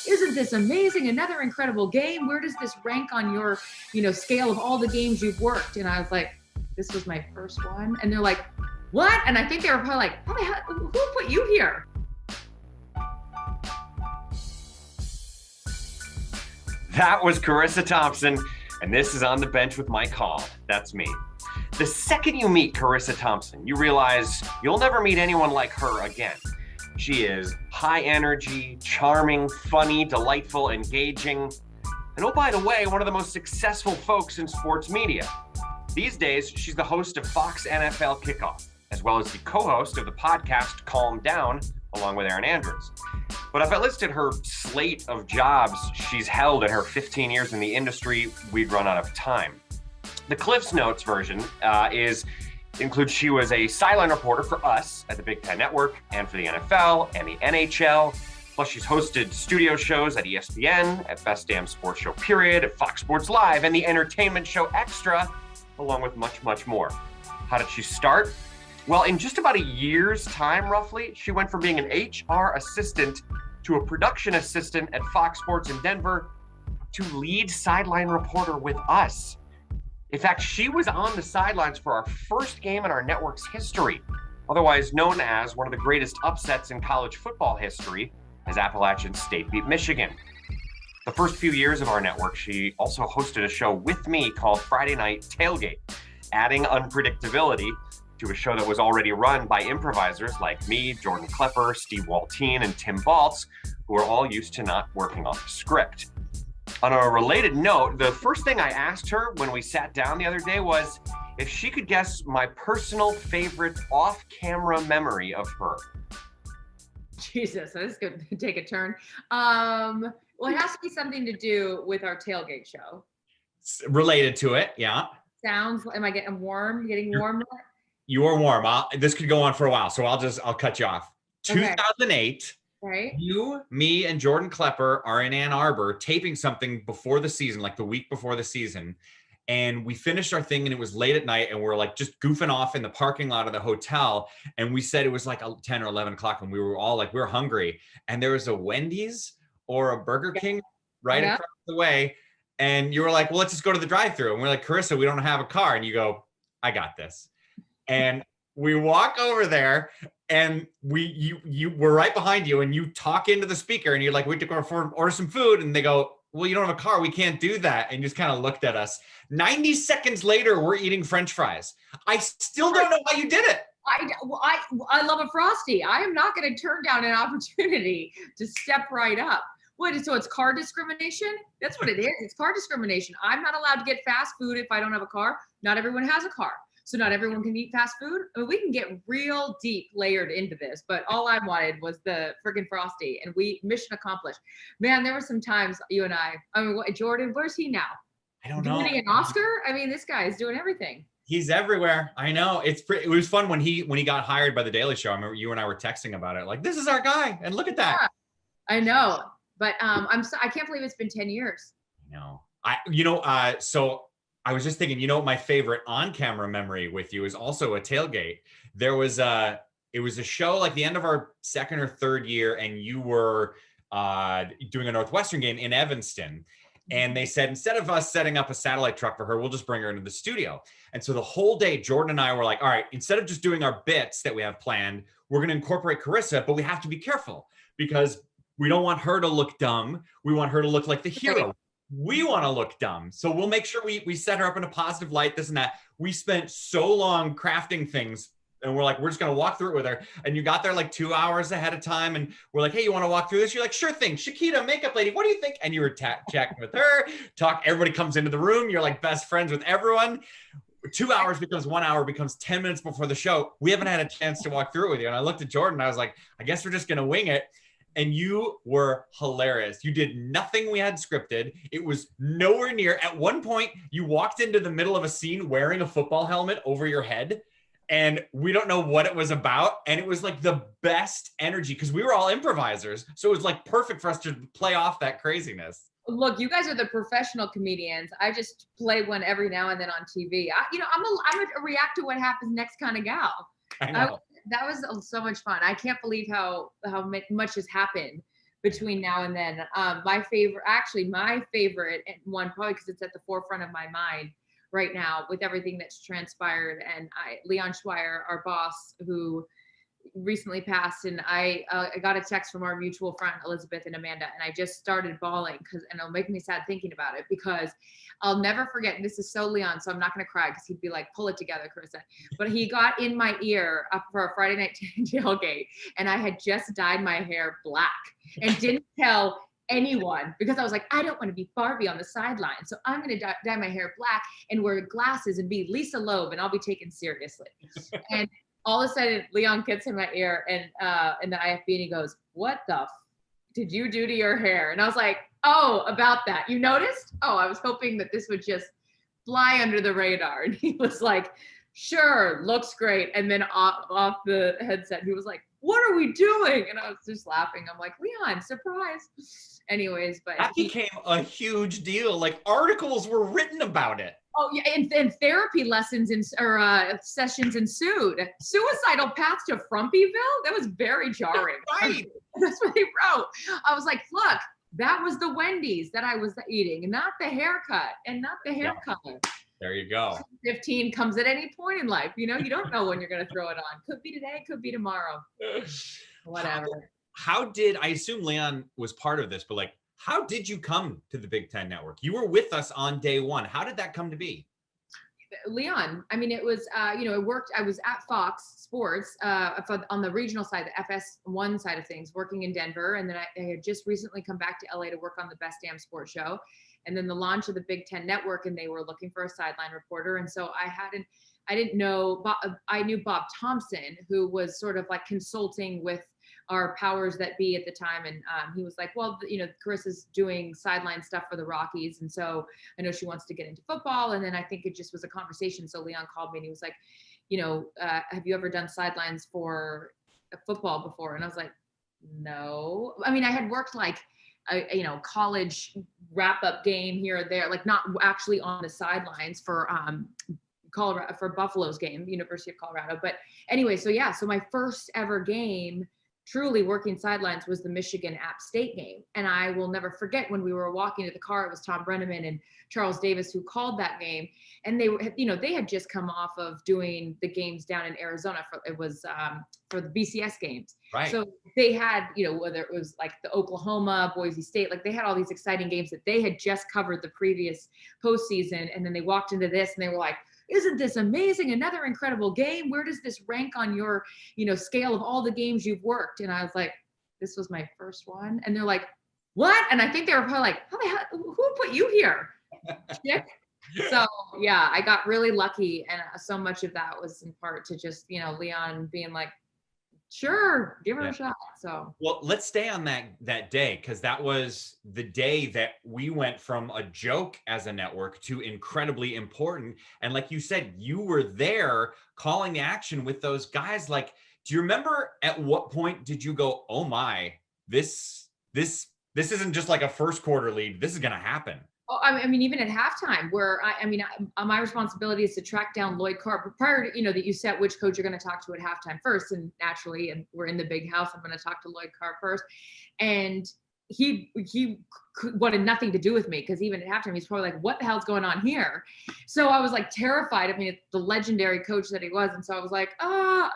isn't this amazing? Another incredible game. Where does this rank on your, scale of all the games you've worked? And I was like, this was my first one. And they're like, what? And I think they were probably like, how the hell, who put you here? That was Charissa Thompson, and this is On the Bench with Mike Hall. That's me. The second you meet Charissa Thompson, you realize you'll never meet anyone like her again. She is high energy, charming, funny, delightful, engaging, and oh, by the way, one of the most successful folks in sports media. These days, she's the host of Fox NFL Kickoff, as well as the co-host of the podcast Calm Down, along with Aaron Andrews. But if I listed her slate of jobs she's held in her 15 years in the industry, we'd run out of time. The Cliff's Notes version includes she was a sideline reporter for us at the Big Ten Network and for the NFL and the NHL. Plus, she's hosted studio shows at ESPN, at Best Damn Sports Show Period, at Fox Sports Live, and the entertainment show Extra, along with much, much more. How did she start? Well, in just about a year's time, roughly, she went from being an HR assistant to a production assistant at Fox Sports in Denver to lead sideline reporter with us. In fact, she was on the sidelines for our first game in our network's history, otherwise known as one of the greatest upsets in college football history, as Appalachian State beat Michigan. The first few years of our network, she also hosted a show with me called Friday Night Tailgate, adding unpredictability to a show that was already run by improvisers like me, Jordan Klepper, Steve Waltine, and Tim Baltz, who are all used to not working off a script. On a related note, the first thing I asked her when we sat down the other day was if she could guess my personal favorite off-camera memory of her. Jesus, this could take a turn. Well, it has to be something to do with our tailgate show. Related to it, yeah. Sounds, am I getting warm? Getting warm? You are warm. This could go on for a while, so I'll cut you off. Okay. 2008. Right. You, me, and Jordan Klepper are in Ann Arbor taping something before the season, like the week before the season. And we finished our thing and it was late at night and we're like just goofing off in the parking lot of the hotel. And we said it was like 10 or 11 o'clock and we were all like, we were hungry. And there was a Wendy's or a Burger King right across the way. And you were like, well, let's just go to the drive-thru. And we're like, Charissa, we don't have a car. And you go, I got this. And we walk over there and you were right behind you and you talk into the speaker and you're like, we have to go order some food. And they go, well, you don't have a car. We can't do that. And just kind of looked at us. 90 seconds later, we're eating French fries. I still don't know how you did it. I love a Frosty. I am not going to turn down an opportunity to step right up. What? So it's car discrimination? That's what it is. It's car discrimination. I'm not allowed to get fast food if I don't have a car. Not everyone has a car. So not everyone can eat fast food. I mean, we can get real deep layered into this, but all I wanted was the freaking Frosty and mission accomplished. Man, there were some times you and I mean, Jordan, where's he now? I don't know. Winning an Oscar? I mean, this guy is doing everything. He's everywhere. I know. It was fun when he got hired by The Daily Show. I remember you and I were texting about it. Like, this is our guy. And look at that. Yeah, I know. But I can't believe it's been 10 years. No. So I was just thinking, my favorite on-camera memory with you is also a tailgate. It was a show like the end of our second or third year, and you were doing a Northwestern game in Evanston. And they said, instead of us setting up a satellite truck for her, we'll just bring her into the studio. And so the whole day, Jordan and I were like, all right, instead of just doing our bits that we have planned, we're going to incorporate Charissa, but we have to be careful because we don't want her to look dumb. We want her to look like the hero. We want to look dumb. So we'll make sure we set her up in a positive light, this and that. We spent so long crafting things and we're like, we're just going to walk through it with her. And you got there like 2 hours ahead of time. And we're like, hey, you want to walk through this? You're like, sure thing. Shakita, makeup lady, what do you think? And you were chatting with her, everybody comes into the room. You're like best friends with everyone. 2 hours becomes 1 hour, becomes 10 minutes before the show. We haven't had a chance to walk through it with you. And I looked at Jordan and I was like, I guess we're just going to wing it. And you were hilarious. You did nothing we had scripted. It was nowhere near. At one point, you walked into the middle of a scene wearing a football helmet over your head. And we don't know what it was about. And it was like the best energy because we were all improvisers. So it was like perfect for us to play off that craziness. Look, you guys are the professional comedians. I just play one every now and then on TV. I'm a react to what happens next kind of gal. I know. That was so much fun. I can't believe how much has happened between now and then. My favorite one, probably because it's at the forefront of my mind right now with everything that's transpired. And Leon Schweier, our boss, who recently passed, and I got a text from our mutual friend Elizabeth and Amanda, and I just started bawling and it'll make me sad thinking about it, because I'll never forget, and this is so Leon, so I'm not going to cry because he'd be like, pull it together, Charissa. But he got in my ear up for a Friday night tailgate, and I had just dyed my hair black and didn't tell anyone, because I was like, I don't want to be Barbie on the sideline, so I'm going to dye my hair black and wear glasses and be Lisa Loeb, and I'll be taken seriously. And all of a sudden, Leon gets in my ear and in the IFB, and he goes, what the did you do to your hair? And I was like, oh, about that. You noticed? Oh, I was hoping that this would just fly under the radar. And he was like, sure, looks great. And then off the headset, he was like, what are we doing? And I was just laughing. I'm like, Leon, surprise. Anyways, but that became a huge deal. Like, articles were written about it. Oh yeah, and therapy lessons sessions ensued. Suicidal path to Frumpyville? That was very jarring. Right. That's what he wrote. I was like, look, that was the Wendy's that I was eating, and not the haircut, and not the hair color. There you go. 15 comes at any point in life. You know, you don't know when you're going to throw it on. Could be today, could be tomorrow. Whatever. How did, I assume Leon was part of this, but like, how did you come to the Big Ten Network? You were with us on day one. How did that come to be? Leon, I mean, it was, it worked. I was at Fox Sports on the regional side, the FS1 side of things, working in Denver. And then I had just recently come back to LA to work on the Best Damn Sports Show. And then the launch of the Big Ten Network, and they were looking for a sideline reporter. And so I didn't know, I knew Bob Thompson, who was sort of like consulting with our powers that be at the time. And he was like, well, Charissa's doing sideline stuff for the Rockies. And so I know she wants to get into football. And then I think it just was a conversation. So Leon called me and he was like, have you ever done sidelines for football before? And I was like, no. I mean, I had worked like a college wrap up game here or there, like not actually on the sidelines for Colorado, for Buffalo's game, University of Colorado. But anyway, so my first ever game truly working sidelines was the Michigan App State game. And I will never forget when we were walking to the car, it was Tom Brenneman and Charles Davis who called that game. And they had just come off of doing the games down in Arizona for the BCS games. Right. So they had, whether it was like the Oklahoma, Boise State, like they had all these exciting games that they had just covered the previous postseason. And then they walked into this and they were like, isn't this amazing? Another incredible game. Where does this rank on your, scale of all the games you've worked? And I was like, this was my first one. And they're like, what? And I think they were probably like, how the hell, who put you here? Chick? So yeah, I got really lucky. And so much of that was in part to just, Leon being like, sure, give her a shot. So well, let's stay on that day, because that was the day that we went from a joke as a network to incredibly important. And like you said, you were there calling the action with those guys. Like, do you remember at what point did you go, oh my, this isn't just like a first quarter lead, this is gonna happen? Oh, I mean, even at halftime, where my responsibility is to track down Lloyd Carr prior to, that you set which coach you're going to talk to at halftime first. And naturally, and we're in the big house, I'm going to talk to Lloyd Carr first. And he wanted nothing to do with me, because even at halftime, he's probably like, what the hell's going on here? So I was like terrified. I mean, it's the legendary coach that he was. And so I was like,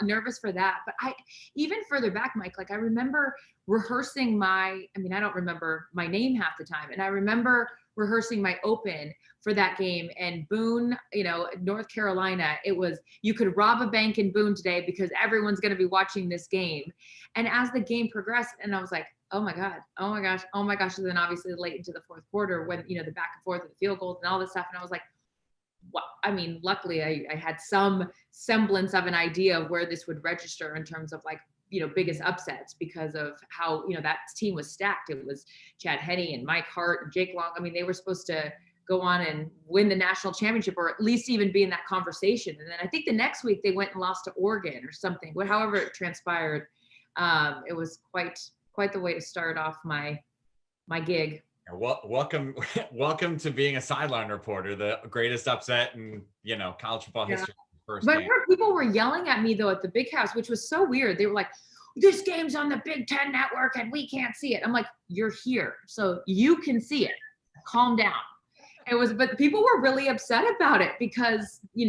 nervous for that. But even further back, Mike, like I remember rehearsing I don't remember my name half the time. And I remember rehearsing my open for that game, and Boone, North Carolina, it was, you could rob a bank in Boone today because everyone's going to be watching this game. And as the game progressed, and I was like, oh my God, oh my gosh, oh my gosh. And then obviously late into the fourth quarter when, the back and forth of the field goals and all this stuff. And I was like, well, I mean, luckily I had some semblance of an idea of where this would register in terms of like, biggest upsets, because of how, that team was stacked. It was Chad Henne and Mike Hart and Jake Long. I mean, they were supposed to go on and win the national championship, or at least even be in that conversation. And then I think the next week they went and lost to Oregon or something. However it transpired, it was quite the way to start off my gig. Well, welcome to being a sideline reporter, the greatest upset in, college football history. But I remember people were yelling at me though at the big house, which was so weird. They were like, this game's on the Big Ten network and we can't see it. I'm like, you're here, so you can see it. Calm down. But people were really upset about it because, we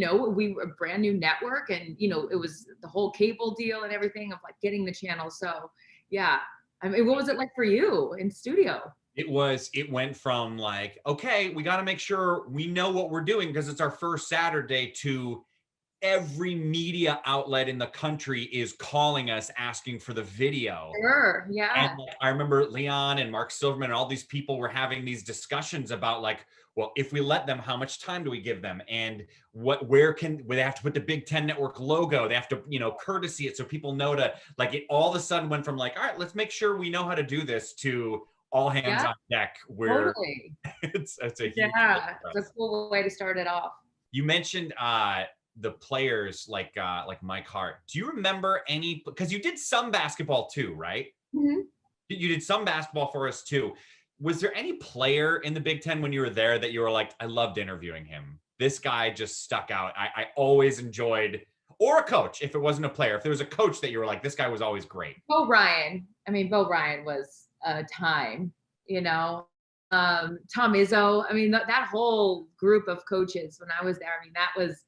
were a brand new network and, it was the whole cable deal and everything of like getting the channel. So yeah. I mean, what was it like for you in studio? It went from like, okay, we got to make sure we know what we're doing because it's our first Saturday, to every media outlet in the country is calling us asking for the video. Sure, yeah. And like, I remember Leon and Mark Silverman and all these people were having these discussions about like, well, if we let them, how much time do we give them? And where they have to put the Big Ten Network logo? They have to, courtesy it so people know to like it. All of a sudden went from like, all right, let's make sure we know how to do this, to all hands on deck. Where totally. it's a huge it's a cool way to start it off. You mentioned the players like Mike Hart. Do you remember any? Because you did some basketball too, right? Mm-hmm. You did some basketball for us too. Was there any player in the Big Ten when you were there that you were like, I loved interviewing him? This guy just stuck out. I always enjoyed, or a coach, if it wasn't a player, if there was a coach that you were like, this guy was always great. Bo Ryan. I mean, Bo Ryan was a time, Tom Izzo. I mean, that whole group of coaches when I was there, I mean, that was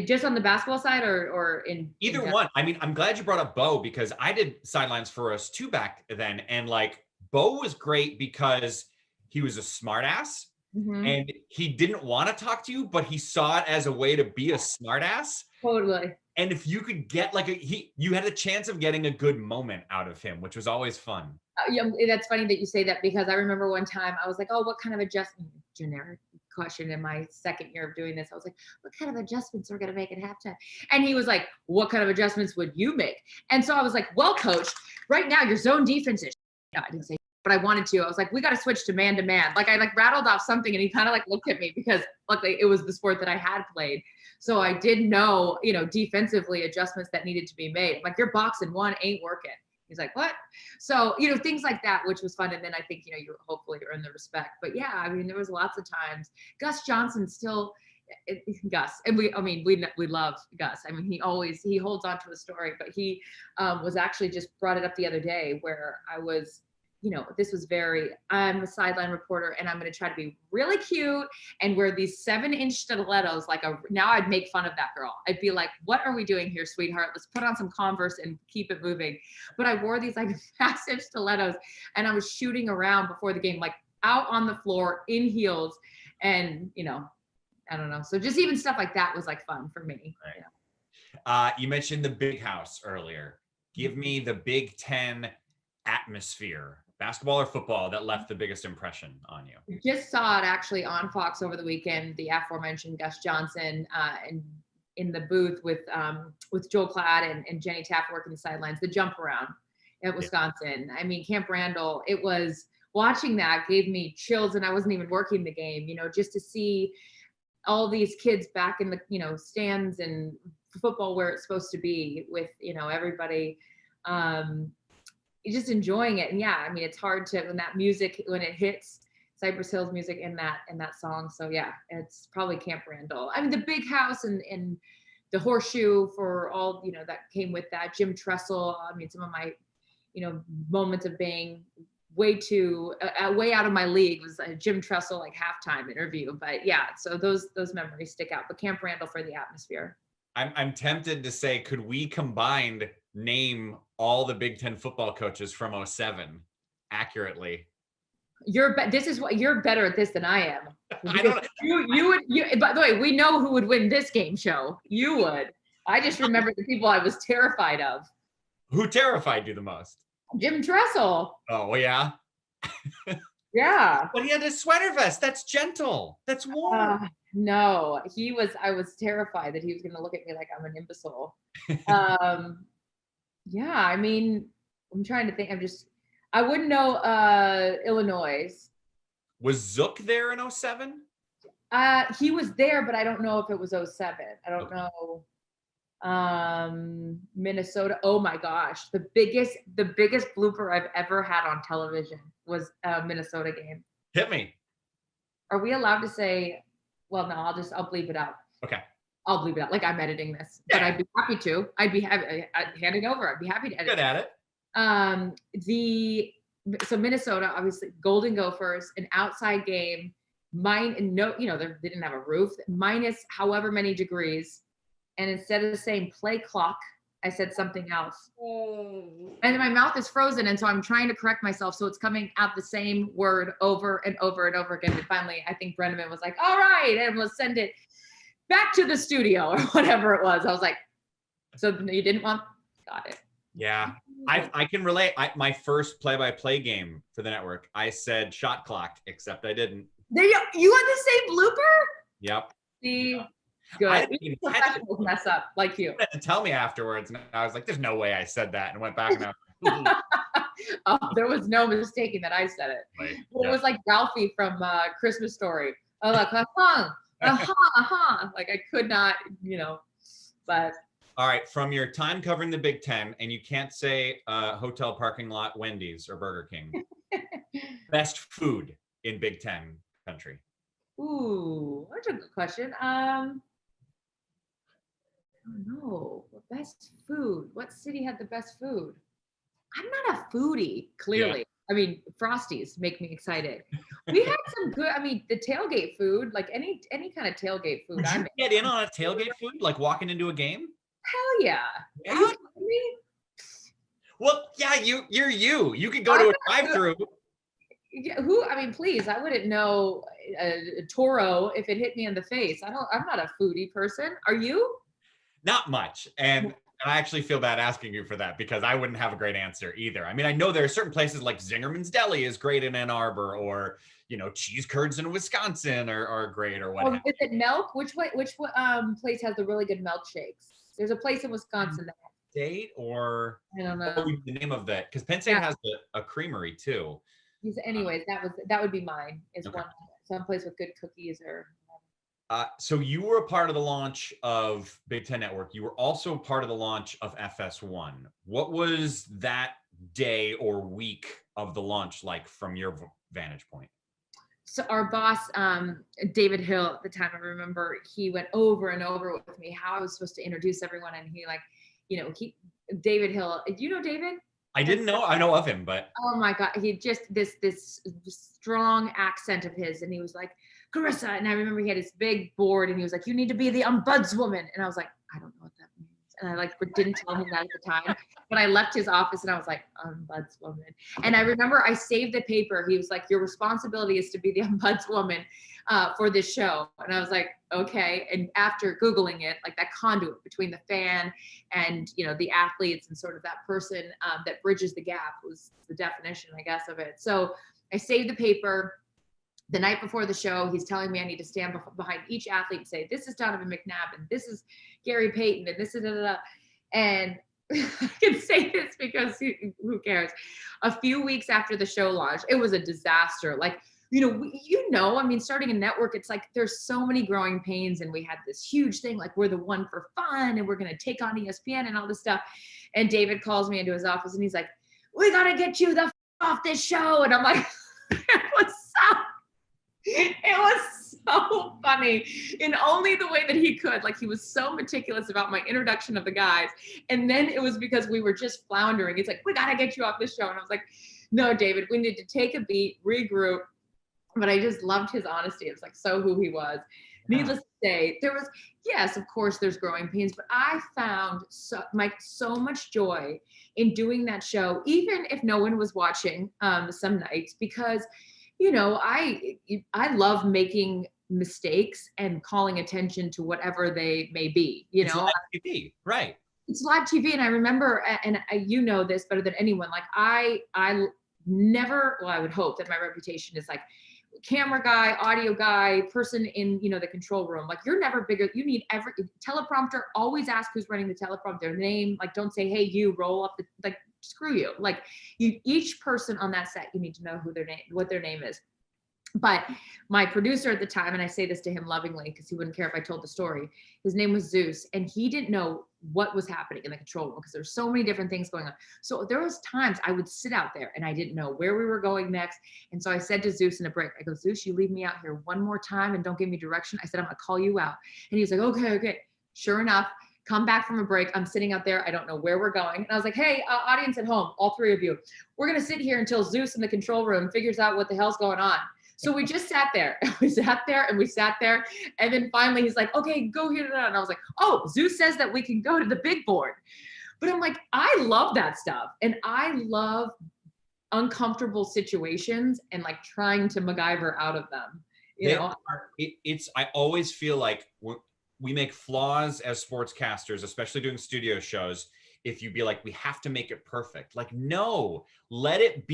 just on the basketball side or in either one. I mean, I'm glad you brought up Bo because I did sidelines for us too back then. And like Bo was great because he was a smart ass and he didn't want to talk to you, but he saw it as a way to be a smart ass. Totally. And if you could get like you had a chance of getting a good moment out of him, which was always fun. Yeah, that's funny that you say that because I remember one time I was like, oh, what kind of adjustment? Generic question in my second year of doing this. I was like, what kind of adjustments are we going to make at halftime? And he was like, what kind of adjustments would you make? And so I was like, well, coach, right now your zone defense is I didn't say, but I wanted to. I was like, we got to switch to man to man. Like I rattled off something and he kind of like looked at me because luckily it was the sport that I had played. So I did know, defensively adjustments that needed to be made. Like your boxing one ain't working. He's like, what? So, things like that, which was fun. And then I think, you hopefully earn the respect. But yeah, I mean, there was lots of times. Gus Johnson still, Gus, and we love Gus. I mean, he holds on to a story, but he was actually just brought it up the other day where I was, this was I'm a sideline reporter and I'm going to try to be really cute and wear these 7-inch stilettos. Now I'd make fun of that girl. I'd be like, what are we doing here, sweetheart? Let's put on some Converse and keep it moving. But I wore these like massive stilettos and I was shooting around before the game, like out on the floor in heels. And, I don't know. So just even stuff like that was like fun for me. Right. Yeah. You mentioned the big house earlier. Give me the Big Ten atmosphere, basketball or football, that left the biggest impression on you. Just saw it actually on Fox over the weekend, the aforementioned Gus Johnson and in the booth with Joel Klatt and Jenny Taft working the sidelines, the jump around at Wisconsin. I mean, Camp Randall, it was watching that gave me chills and I wasn't even working the game, just to see all these kids back in the, stands and football where it's supposed to be with, everybody, just enjoying it. And yeah, I mean, it's hard to, when it hits Cypress Hill's music in that song. So yeah, it's probably Camp Randall. I mean, the big house and the horseshoe for all, that came with that. Jim Tressel. I mean, some of my, moments of being way out of my league was a Jim Tressel, like halftime interview. But yeah, so those memories stick out, but Camp Randall for the atmosphere. I'm tempted to say, could we combined name all the Big Ten football coaches from 2007 accurately? You're better at this than I am. I don't. You would. By the way, we know who would win this game show. You would. I just remember the people I was terrified of. Who terrified you the most? Jim Tressel. Oh, well, yeah. Yeah. But he had a sweater vest. That's gentle. That's warm. No, I was terrified that he was going to look at me like I'm an imbecile. Yeah, I mean, I'm trying to think. I wouldn't know Illinois. Was Zook there in 2007? He was there, but I don't know if it was 2007. I don't know. Minnesota. Oh my gosh. The biggest blooper I've ever had on television was a Minnesota game. Hit me. Are we allowed to say, well, no, I'll bleep it out. Okay. I'll leave it out. Like I'm editing this, but I'd be happy to. I'd hand it over. I'd be happy to edit. Good at it. So Minnesota, obviously, Golden Gophers, an outside game. They didn't have a roof. Minus however many degrees, and instead of saying play clock, I said something else. And my mouth is frozen, and so I'm trying to correct myself. So it's coming out the same word over and over and over again. And finally, I think Brenneman was like, "All right," and we'll send it back to the studio or whatever it was. I was like, "So you didn't want?" Got it. Yeah, I can relate. My first play-by-play game for the network, I said shot clocked, except I didn't. There you had the same blooper? Yep. See, yeah. good. Professionals mess up like you. You had to tell me afterwards, and I was like, "There's no way I said that," and went back and I was like, Oh, there was no mistaking that I said it. like, It was like Ralphie from Christmas Story. Oh, like, like I could not, but. All right, from your time covering the Big Ten, and you can't say hotel parking lot, Wendy's, or Burger King. Best food in Big Ten country. Ooh, that's a good question. I don't know. Best food. What city had the best food? I'm not a foodie, clearly. Yeah. I mean, Frosties make me excited. We had some good, the tailgate food, like any kind of tailgate food. Did you get in on a tailgate food, like walking into a game? Hell yeah. Yeah. Are you kidding me? Well, yeah, you're you. You could go to a drive-through. Yeah, please, I wouldn't know a Toro if it hit me in the face. I'm not a foodie person. Are you? Not much. And I actually feel bad asking you for that because I wouldn't have a great answer either. I know there are certain places like Zingerman's Deli is great in Ann Arbor, or cheese curds in Wisconsin are great, or whatever. Is it milk? Which place has the really good milkshakes? There's a place in Wisconsin that State, or I don't know the name of that, because Penn State has a creamery too. Anyways, that would be mine. Is okay. Someplace with good cookies or. So you were a part of the launch of Big Ten Network. You were also part of the launch of FS1. What was that day or week of the launch like from your vantage point? So our boss, David Hill, at the time, I remember he went over and over with me how I was supposed to introduce everyone, and he David Hill. Do you know David? I didn't know. I know of him, but oh my God, he just this strong accent of his, and he was like, Charissa, and I remember he had his big board, and he was like, "You need to be the ombudswoman," and I was like, "I don't know what that means," and I didn't tell him that at the time, but I left his office, and I was like, "Ombudswoman," and I remember I saved the paper. He was like, "Your responsibility is to be the ombudswoman for this show," and I was like, "Okay," and after Googling it, like that conduit between the fan and the athletes and sort of that person that bridges the gap was the definition, I guess, of it. So I saved the paper. The night before the show, he's telling me I need to stand behind each athlete and say, "This is Donovan McNabb, and this is Gary Payton, and this is da-da-da." And I can say this because who cares? A few weeks after the show launched, it was a disaster. Like, starting a network, it's like there's so many growing pains, and we had this huge thing, like we're the one for fun, and we're going to take on ESPN and all this stuff. And David calls me into his office, and he's like, "We got to get you the off this show." And I'm like, it was so funny in only the way that he could. Like, he was so meticulous about my introduction of the guys. And then it was because we were just floundering. He's like, "We got to get you off this show." And I was like, "No, David, we need to take a beat, regroup." But I just loved his honesty. It was like so who he was. Yeah. Needless to say, there was, yes, of course, there's growing pains, but I found so much joy in doing that show, even if no one was watching some nights, because I love making mistakes and calling attention to whatever they may be. It's live TV, right? It's live TV, and I remember, and this better than anyone. Like I never. Well, I would hope that my reputation is like camera guy, audio guy, person in the control room. Like, you're never bigger. You need every teleprompter. Always ask who's running the teleprompter, their name. Like, don't say, "Hey, you roll up the like." Screw you. Like, each person on that set, you need to know what their name is. But my producer at the time, and I say this to him lovingly because he wouldn't care if I told the story, his name was Zeus, and he didn't know what was happening in the control room because there's so many different things going on. So there was times I would sit out there and I didn't know where we were going next. And so I said to Zeus in a break, I go, "Zeus, you leave me out here one more time and don't give me direction." I said, "I'm gonna call you out." And he was like, okay. Sure enough, come back from a break. I'm sitting out there. I don't know where we're going. And I was like, hey, audience at home, all three of you, we're going to sit here until Zeus in the control room figures out what the hell's going on. So we just sat there. We sat there and we sat there. And then finally he's like, okay, go here. And I was like, oh, Zeus says that we can go to the big board. But I'm like, I love that stuff. And I love uncomfortable situations and like trying to MacGyver out of them. You know, I always feel like we make flaws as sportscasters, especially doing studio shows. If you be like, we have to make it perfect. Like, no, let it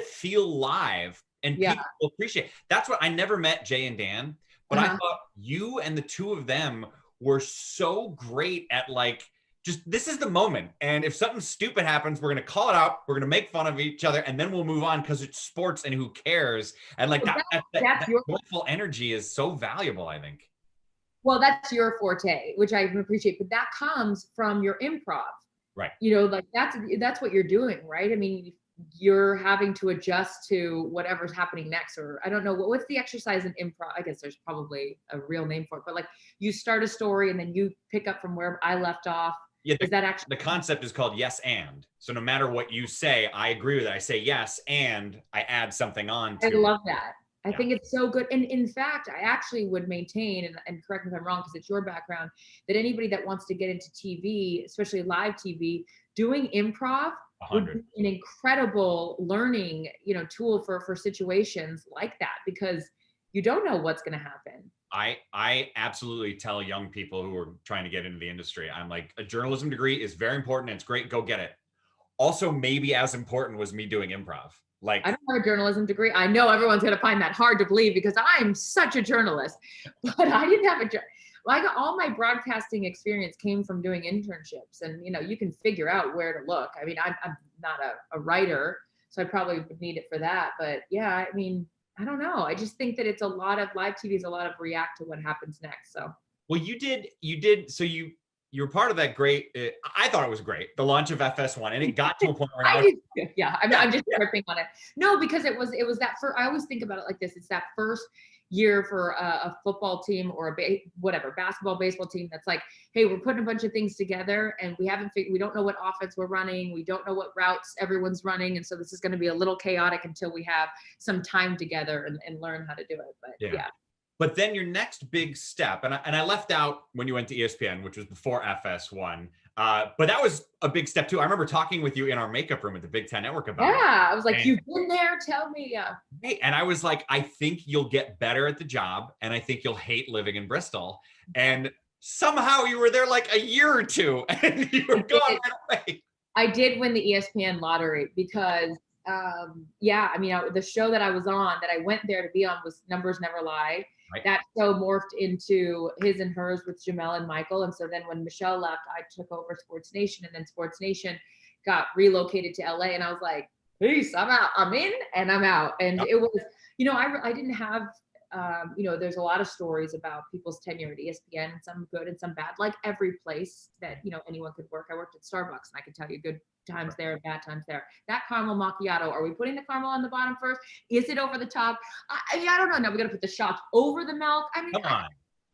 feel live and people will appreciate it. That's what I never met Jay and Dan, but I thought you and the two of them were so great at like, just this is the moment. And if something stupid happens, we're going to call it out. We're going to make fun of each other and then we'll move on because it's sports and who cares? And like that joyful energy is so valuable, I think. Well, that's your forte, which I appreciate, but that comes from your improv. Right. You know, like that's what you're doing, right? I mean, you're having to adjust to whatever's happening next, or I don't know, what's the exercise in improv? I guess there's probably a real name for it, but like you start a story and then you pick up from where I left off. Yeah, is that actually the concept is called yes and. So no matter what you say, I agree with it. I say yes and I add something on to I love that. I think it's so good. And in fact, I actually would maintain, and correct me if I'm wrong, because it's your background, that anybody that wants to get into TV, especially live TV, doing improv would be an incredible learning, you know, tool for situations like that, because you don't know what's going to happen. I absolutely tell young people who are trying to get into the industry, I'm like, a journalism degree is very important. And it's great. Go get it. Also, maybe as important was me doing improv. Like, I don't have a journalism degree. I know everyone's going to find that hard to believe because I'm such a journalist, but I didn't have I got all my broadcasting experience came from doing internships, and you know, you can figure out where to look. I mean, I'm not a writer, so I probably would need it for that. But yeah, I mean, I don't know. I just think that it's a lot of live TV is a lot of react to what happens next. So, well, you did. So you were part of that great, I thought it was great, the launch of FS1, and it got to a point where I'm just ripping on it. No, because it was that first, I always think about it like this. It's that first year for a football team or basketball, baseball team that's like, hey, we're putting a bunch of things together and we don't know what offense we're running. We don't know what routes everyone's running. And so this is going to be a little chaotic until we have some time together and learn how to do it. But yeah. But then your next big step, and I left out when you went to ESPN, which was before FS1, but that was a big step too. I remember talking with you in our makeup room at the Big Ten Network about it. Yeah, I was like, you've been there, tell me. Yeah. Hey, and I was like, I think you'll get better at the job, and I think you'll hate living in Bristol. And somehow you were there like a year or two, and you were gone right away. I did win the ESPN lottery because I mean, the show that I was on, that I went there to be on, was Numbers Never Lie. Right. That show morphed into His and Hers with Jamel and Michael. And so then when Michelle left, I took over Sports Nation, and then Sports Nation got relocated to LA. And I was like, peace, I'm out. I'm in and I'm out. And it was, you know, I didn't have, you know, there's a lot of stories about people's tenure at ESPN, and some good and some bad, like every place that, you know, anyone could work. I worked at Starbucks, and I can tell you good times there and bad times there. That caramel macchiato, are we putting the caramel on the bottom first? Is it over the top? I don't know. No, we got to put the shots over the milk. I mean,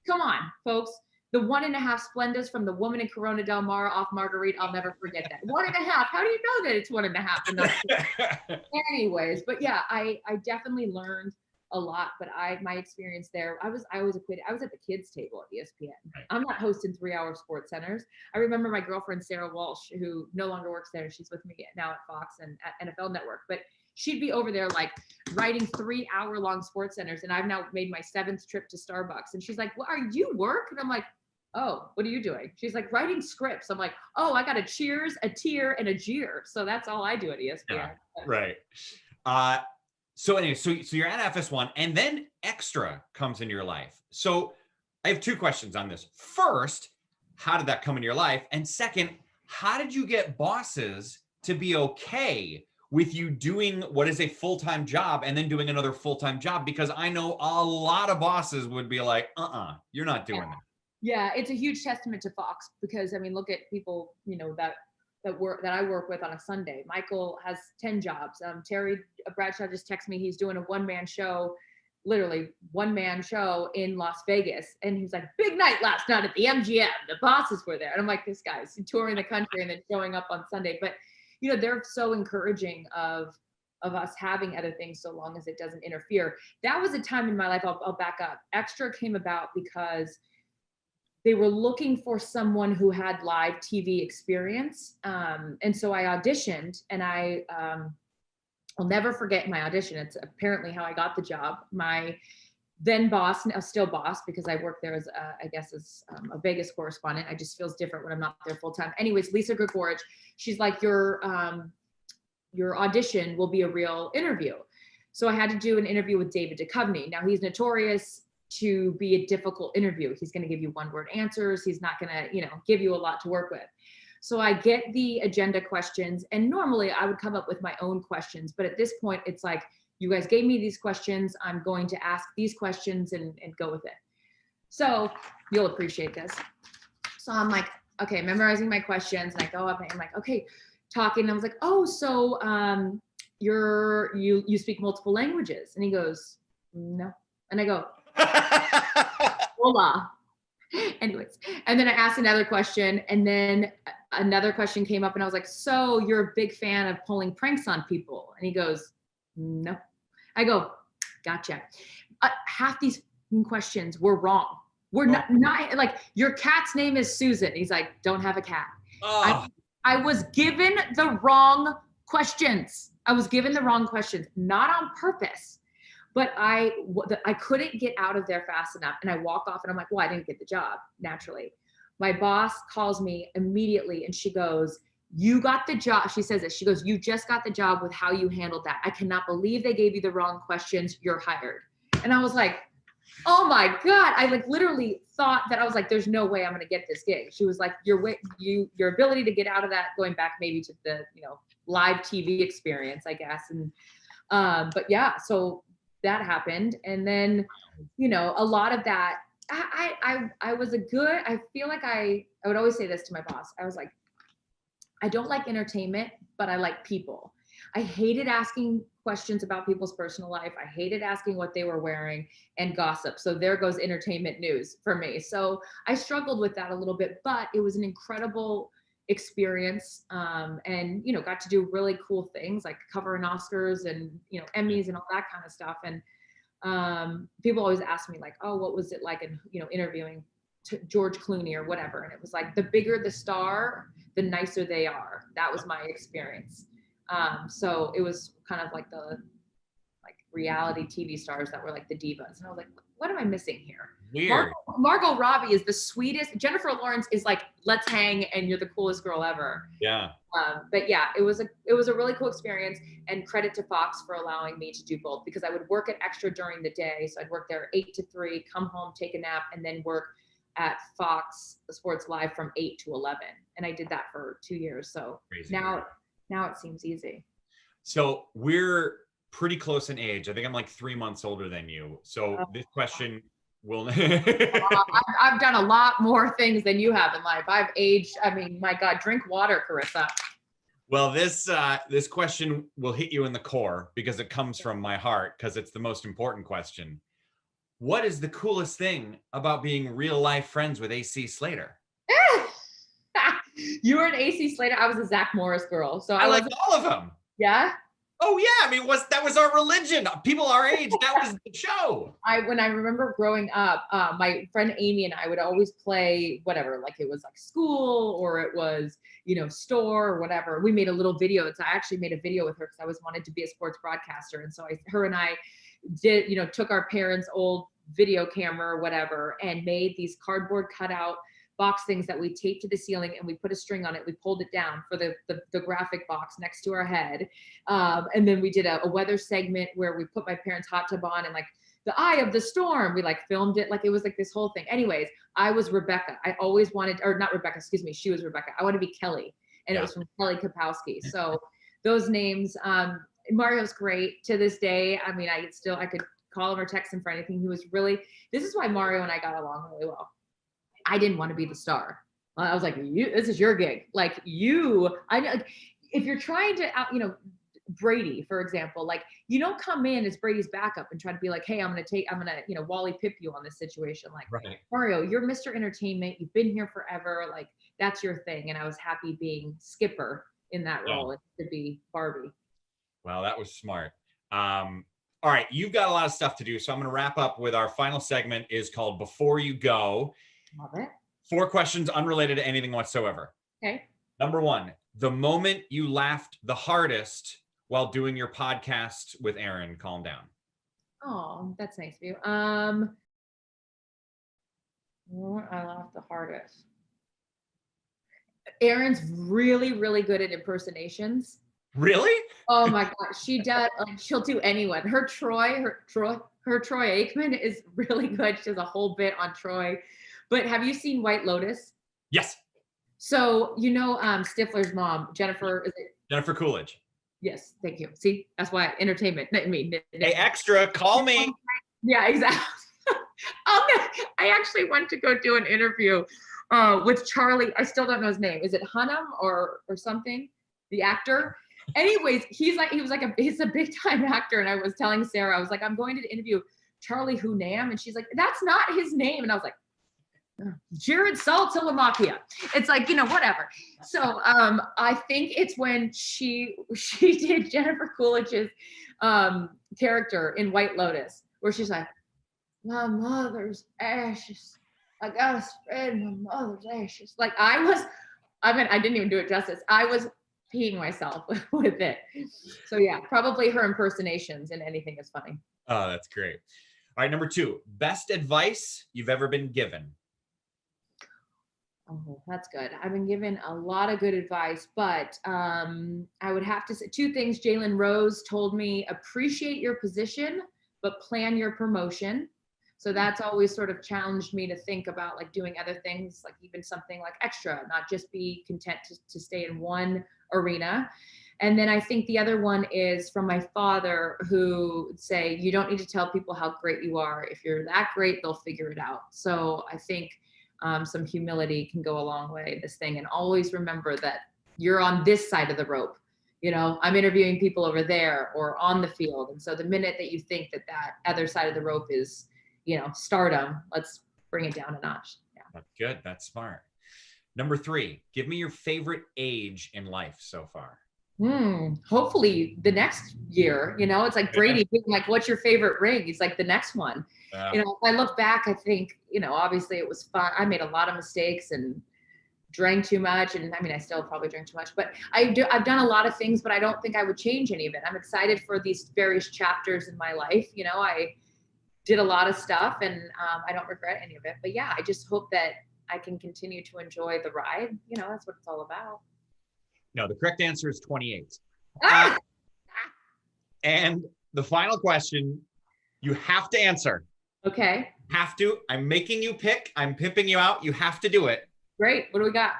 come on, folks. The 1.5 Splendas from the woman in Corona Del Mar off Marguerite. I'll never forget that. 1.5. How do you know that it's 1.5? Anyways, but yeah, I definitely learned a lot, but my experience there, I was acquitted. I was at the kids table at ESPN. Right. I'm not hosting 3-hour sports centers. I remember my girlfriend, Sarah Walsh, who no longer works there. She's with me now at Fox and at NFL Network, but she'd be over there like writing 3-hour-long sports centers. And I've now made my 7th trip to Starbucks. And she's like, well, are you work? And I'm like, oh, what are you doing? She's like, writing scripts. I'm like, oh, I got a cheers, a tear, and a jeer. So that's all I do at ESPN. Yeah, right. So anyway, so you're at FS1, and then Extra comes into your life. So I have 2 questions on this. First, how did that come into your life? And second, how did you get bosses to be okay with you doing what is a full-time job and then doing another full-time job? Because I know a lot of bosses would be like, you're not doing that. Yeah, it's a huge testament to Fox, because I mean, look at people, you know, that I work with on a Sunday. Michael has 10 jobs. Terry Bradshaw just texted me. He's doing a one-man show literally one-man show in Las Vegas. And he was like, big night last night at the MGM. The bosses were there. And I'm like, this guy's touring the country and then showing up on Sunday. But, you know, they're so encouraging of us having other things so long as it doesn't interfere. That was a time in my life, I'll back up. Extra came about because they were looking for someone who had live TV experience. And so I auditioned, and I'll never forget my audition. It's apparently how I got the job. My then boss, now still boss, because I work there as I guess as a Vegas correspondent. I just feels different when I'm not there full time. Anyways, Lisa Grigorich, she's like, your audition will be a real interview. So I had to do an interview with David Duchovny. Now he's notorious to be a difficult interview. He's going to give you one-word answers. He's not going to, give you a lot to work with. So I get the agenda questions, and normally I would come up with my own questions. But at this point, it's like, you guys gave me these questions. I'm going to ask these questions and go with it. So you'll appreciate this. So I'm like, okay, memorizing my questions, and I go up and I'm like, okay, talking. And I was like, oh, so you speak multiple languages? And he goes, no. And I go, hola. Anyways, and then I asked another question, and then another question came up, and I was like, so you're a big fan of pulling pranks on people? And he goes, no. I go, gotcha. Half these questions were wrong. We're not like, your cat's name is Susan. He's like, don't have a cat. Oh. I was given the wrong questions. Not on purpose. But I couldn't get out of there fast enough. And I walk off, and I'm like, well, I didn't get the job, naturally. My boss calls me immediately, and she goes, you got the job. She says this. She goes, you just got the job with how you handled that. I cannot believe they gave you the wrong questions. You're hired. And I was like, oh my God. I literally thought that, I was like, there's no way I'm going to get this gig. She was like, your ability to get out of that, going back maybe to the, live TV experience, I guess. And, but yeah, so that happened. And then, a lot of that, I feel like I would always say this to my boss. I was like, I don't like entertainment, but I like people. I hated asking questions about people's personal life. I hated asking what they were wearing and gossip. So there goes entertainment news for me. So I struggled with that a little bit, but it was an incredible experience, and got to do really cool things like cover an Oscars and Emmys and all that kind of stuff. And people always ask me like, oh, what was it like in interviewing George Clooney or whatever? And it was like, the bigger the star, the nicer they are. That was my experience. So it was kind of like the reality TV stars that were like the divas, and I was like, what am I missing here? Weird. Margot Robbie is the sweetest. Jennifer Lawrence is like, let's hang and you're the coolest girl ever. Yeah. But yeah, it was a really cool experience, and credit to Fox for allowing me to do both, because I would work at Extra during the day. So I'd work there 8 to 3, come home, take a nap, and then work at Fox Sports Live from 8 to 11. And I did that for 2 years. So Crazy. Now it seems easy. So we're pretty close in age. I think I'm like 3 months older than you. So this question will. I've done a lot more things than you have in life. I've aged. I mean, my God, drink water, Charissa. Well, this question will hit you in the core because it comes from my heart, because it's the most important question. What is the coolest thing about being real life friends with AC Slater? You were an AC Slater. I was a Zach Morris girl. So I like all of them. Yeah. Oh yeah, I mean, that was our religion. People our age, that was the show. When I remember growing up, my friend Amy and I would always play whatever, like it was like school or it was, store or whatever. We made a little video. So I actually made a video with her because I always wanted to be a sports broadcaster. And so her and I did, took our parents' old video camera or whatever and made these cardboard cutout box things that we taped to the ceiling, and we put a string on it. We pulled it down for the graphic box next to our head. And then we did a weather segment where we put my parents' hot tub on and like the eye of the storm, we like filmed it. Like it was like this whole thing. Anyways, I was Rebecca. I always wanted, or not Rebecca, excuse me. She was Rebecca. I want to be Kelly. And It was from Kelly Kapowski. So those names, Mario's great to this day. I mean, I could call him or text him for anything. This is why Mario and I got along really well. I didn't want to be the star. I was like, this is your gig. Like if you're trying to Brady, for example, like you don't come in as Brady's backup and try to be like, hey, I'm gonna Wally Pip you on this situation. Like, Right. Mario, you're Mr. Entertainment. You've been here forever. Like that's your thing. And I was happy being Skipper in that role to be Barbie. Well, that was smart. All right, you've got a lot of stuff to do, so I'm going to wrap up with our final segment is called Before You Go. Love it. 4 questions unrelated to anything whatsoever. Okay. Number 1, the moment you laughed the hardest while doing your podcast with Aaron, Calm Down. Oh, that's nice of you. I laughed the hardest. Aaron's really, really good at impersonations. Really? Oh my God, she does. She'll do anyone. Her Troy Aikman is really good. She has a whole bit on Troy. But have you seen White Lotus? Yes. So Stifler's mom, Jennifer. Is it? Jennifer Coolidge. Yes, thank you. See, that's why entertainment. Hey, extra, call me. Yeah, exactly. I actually went to go do an interview with Charlie. I still don't know his name. Is it Hunnam or something? The actor. Anyways, he's a big time actor. And I was telling Sarah, I was like, I'm going to interview Charlie Hunnam. And she's like, that's not his name. And I was like, Jared Saltilamacchia. It's like, whatever. So I think it's when she did Jennifer Coolidge's character in White Lotus, where she's like, my mother's ashes. I gotta spread my mother's ashes. Like I didn't even do it justice. I was peeing myself with it. So yeah, probably her impersonations and anything is funny. Oh, that's great. All right, number 2, best advice you've ever been given. Oh, that's good. I've been given a lot of good advice, but I would have to say 2 things. Jalen Rose told me, appreciate your position, but plan your promotion. So that's always sort of challenged me to think about like doing other things, like even something like extra, not just be content to stay in one arena. And then I think the other one is from my father, who would say, you don't need to tell people how great you are. If you're that great, they'll figure it out. So I think some humility can go a long way in this thing. And always remember that you're on this side of the rope. I'm interviewing people over there or on the field. And so the minute that you think that other side of the rope is, stardom, let's bring it down a notch. Yeah. That's good. That's smart. Number 3, give me your favorite age in life so far. Hopefully the next year, it's like Brady being like, what's your favorite ring? He's like the next one. If I look back, I think, obviously it was fun. I made a lot of mistakes and drank too much. And I still probably drink too much, but I've done a lot of things, but I don't think I would change any of it. I'm excited for these various chapters in my life. I did a lot of stuff and I don't regret any of it, but yeah, I just hope that I can continue to enjoy the ride. That's what it's all about. No, the correct answer is 28. Ah! And the final question, you have to answer. Okay. Have to. I'm making you pick. I'm pimping you out. You have to do it. Great. What do we got?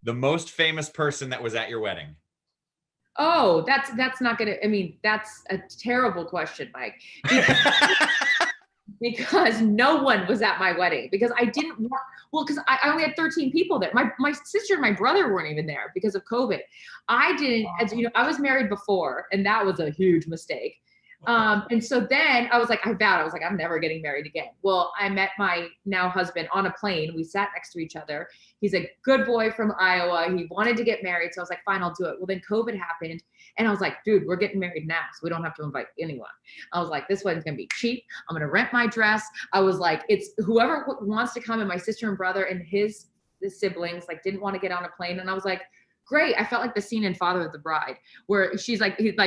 The most famous person that was at your wedding. Oh, that's not gonna. That's a terrible question, Mike. Because no one was at my wedding because I didn't want, because I only had 13 people there. My sister and my brother weren't even there because of COVID. I didn't, I was married before and that was a huge mistake. And so then I was like, I'm never getting married again. Well, I met my now husband on a plane. We sat next to each other. He's a good boy from Iowa. He wanted to get married. So I was like, fine, I'll do it. Well, then COVID happened. And I was like, dude, we're getting married now. So we don't have to invite anyone. I was like, this wedding's going to be cheap. I'm going to rent my dress. I was like, it's whoever wants to come. And my sister and brother and his siblings didn't want to get on a plane. And I was like, great. I felt like the scene in Father of the Bride where he's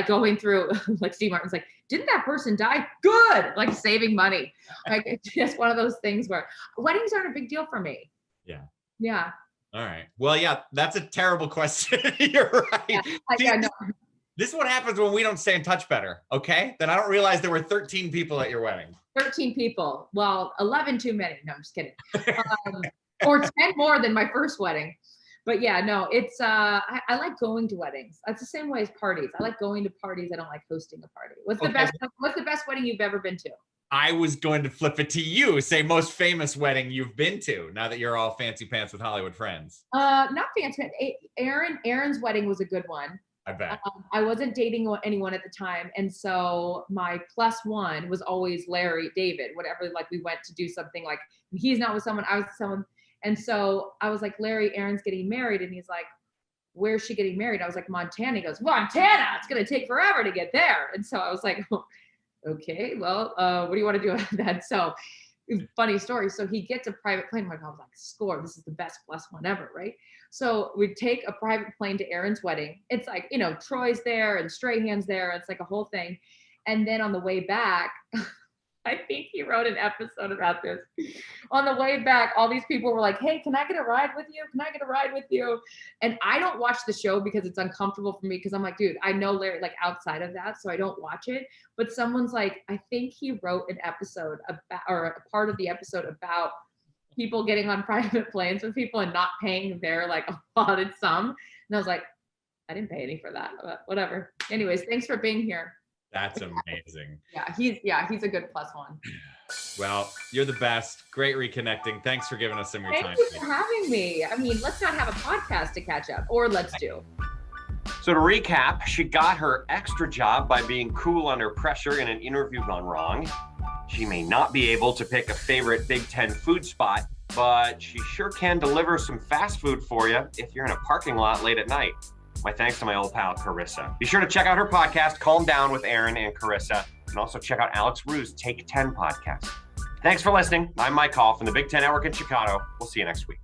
going through like Steve Martin's like, didn't that person die? Good. Like saving money. Like it's just one of those things where weddings aren't a big deal for me. Yeah. Yeah. All right. Well, yeah, that's a terrible question. You're right. Yeah, this is what happens when we don't stay in touch better. Okay. Then I don't realize there were 13 people at your wedding. 13 people. Well, 11 too many. No, I'm just kidding. Or 10 more than my first wedding. But yeah, no, it's, I like going to weddings. That's the same way as parties. I like going to parties. I don't like hosting a party. What's the best wedding you've ever been to? I was going to flip it to you. Say most famous wedding you've been to now that you're all fancy pants with Hollywood friends. Not fancy. Aaron's wedding was a good one. I bet. I wasn't dating anyone at the time. And so my plus one was always Larry, David, whatever, like we went to do something, like he's not with someone, I was with someone. And so I was like, Larry, Erin's getting married. And he's like, where's she getting married? I was like, Montana. He goes, Montana, it's going to take forever to get there. And so I was like, okay, well, what do you want to do about that? So funny story. So he gets a private plane. I was like, score, this is the best plus one ever, right? So we take a private plane to Erin's wedding. It's like, you know, Troy's there and Strahan's there. It's like a whole thing. And then on the way back, I think he wrote an episode about this. On the way back, all these people were like, hey, can I get a ride with you? Can I get a ride with you? And I don't watch the show because it's uncomfortable for me, because I'm like, dude, I know Larry like outside of that, so I don't watch it. But someone's like, I think he wrote an episode about, or a part of the episode about people getting on private planes with people and not paying their like allotted sum. And I was like, I didn't pay any for that, but whatever. Anyways, thanks for being here. That's amazing. Yeah, he's a good plus one. Well, you're the best. Great reconnecting. Thanks for giving us some of your time. Thank you for having me. I mean, let's not have a podcast to catch up, or let's do. So to recap, she got her extra job by being cool under pressure in an interview gone wrong. She may not be able to pick a favorite Big Ten food spot, but she sure can deliver some fast food for you if you're in a parking lot late at night. My thanks to my old pal, Charissa. Be sure to check out her podcast, Calm Down with Erin and Charissa, and also check out Alex Rue's Take 10 podcast. Thanks for listening. I'm Mike Hall from the Big Ten Network in Chicago. We'll see you next week.